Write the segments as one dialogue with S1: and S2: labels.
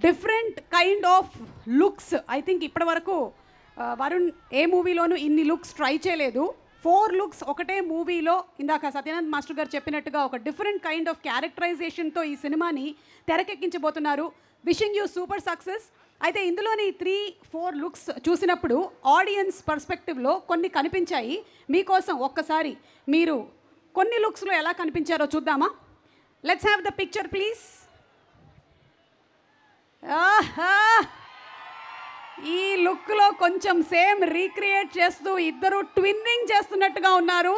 S1: Different kind of looks. I think ఇప్పటి వరకు వరుణ్ ఏ మూవీలోనూ ఇన్ని లుక్స్ ట్రై చేయలేదు. 4 లుక్స్ ఒకటే మూవీలో. ఇందాక సత్యనారాయణ మాస్టర్ గారు చెప్పినట్టుగా ఒక డిఫరెంట్ కైండ్ ఆఫ్ క్యారెక్టరైజేషన్తో ఈ సినిమాని తెరకెక్కించబోతున్నారు. Wishing you super success. అయితే ఇందులోని 3-4 లుక్స్ చూసినప్పుడు ఆడియన్స్ పర్స్పెక్టివ్లో కొన్ని కనిపించాయి. మీకోసం ఒక్కసారి మీరు కొన్ని లుక్స్లో ఎలా కనిపించారో చూద్దామా? Let's have the picture please. ఈ లుక్లో కొంచెం సేమ్ రీక్రియేట్ చేస్తూ ఇద్దరు ట్విన్నింగ్ చేస్తున్నట్టుగా ఉన్నారు.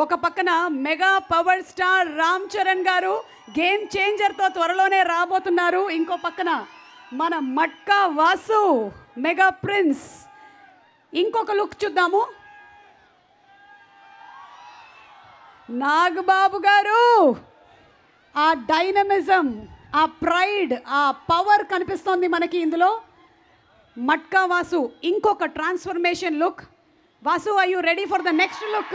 S1: ఒక పక్కన mega power star Ram Charan గారు గేమ్ చేంజర్తో త్వరలోనే రాబోతున్నారు. ఇంకో పక్కన మన మట్కా వాసు మెగా ప్రిన్స్. ఇంకొక లుక్ చూద్దాము. నాగబాబు గారు ఆ డైనమిజం, ఆ ప్రైడ్, ఆ పవర్ కనిపిస్తోంది మనకి ఇందులో. మట్కా వాసు ఇంకొక transformation look. Vasu, are you ready for the next look?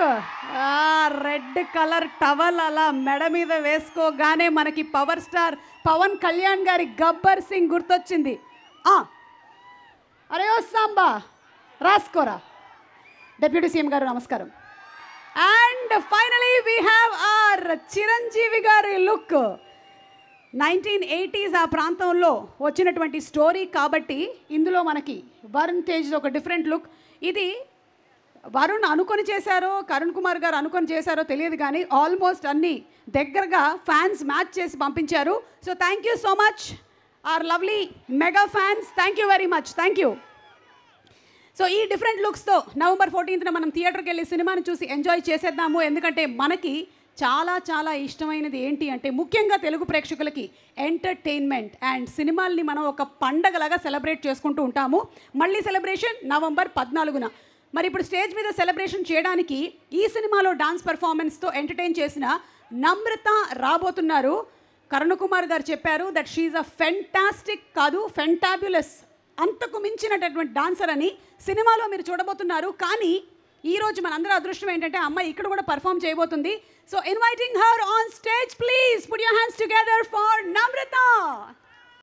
S1: Red colour towel అలా మెడ మీద వేసుకోగానే మనకి పవర్ స్టార్ పవన్ కళ్యాణ్ గారి గబ్బర్ సింగ్ గుర్తొచ్చింది. అరే ఓ సాంబా రాసుకోరా. డిప్యూటీ సీఎం గారు నమస్కారం. And finally we have our Chiranjeevi గారి లుక్. 1980s ఆ ప్రాంతంలో వచ్చినటువంటి స్టోరీ కాబట్టి ఇందులో మనకి వరుణ్ తేజ్ ఒక డిఫరెంట్ లుక్. ఇది వరుణ్ అనుకొని చేశారో కరుణ్ కుమార్ గారు అనుకొని చేశారో తెలియదు, కానీ ఆల్మోస్ట్ అన్ని దగ్గరగా ఫ్యాన్స్ మ్యాచ్ చేసి పంపించారు. So thank you so much our lovely mega fans. Thank you very much. Thank you. So ఈ డిఫరెంట్ లుక్స్తో November 14th మనం థియేటర్కి వెళ్ళి సినిమాని చూసి ఎంజాయ్ చేసేద్దాము. ఎందుకంటే మనకి చాలా చాలా ఇష్టమైనది ఏంటి అంటే ముఖ్యంగా తెలుగు ప్రేక్షకులకి ఎంటర్టైన్మెంట్ అండ్ సినిమాల్ని మనం ఒక పండగలాగా సెలబ్రేట్ చేసుకుంటూ ఉంటాము. మళ్ళీ సెలబ్రేషన్ November 14న. మరి ఇప్పుడు స్టేజ్ మీద సెలబ్రేషన్ చేయడానికి ఈ సినిమాలో డాన్స్ పెర్ఫార్మెన్స్తో ఎంటర్టైన్ చేసిన నమ్రత రాబోతున్నారు. కరుణ్ కుమార్ గారు చెప్పారు దట్ షీఈ్ అ ఫెంటాస్టిక్ కాదు ఫెంటాబ్యులస్, అంతకు మించినటువంటి డాన్సర్ అని సినిమాలో మీరు చూడబోతున్నారు. కానీ ఈరోజు మనందరూ అదృష్టం ఏంటంటే అమ్మాయి ఇక్కడ కూడా పర్ఫామ్ చేయబోతుంది. So inviting her on stage please put your hands together for Namrata.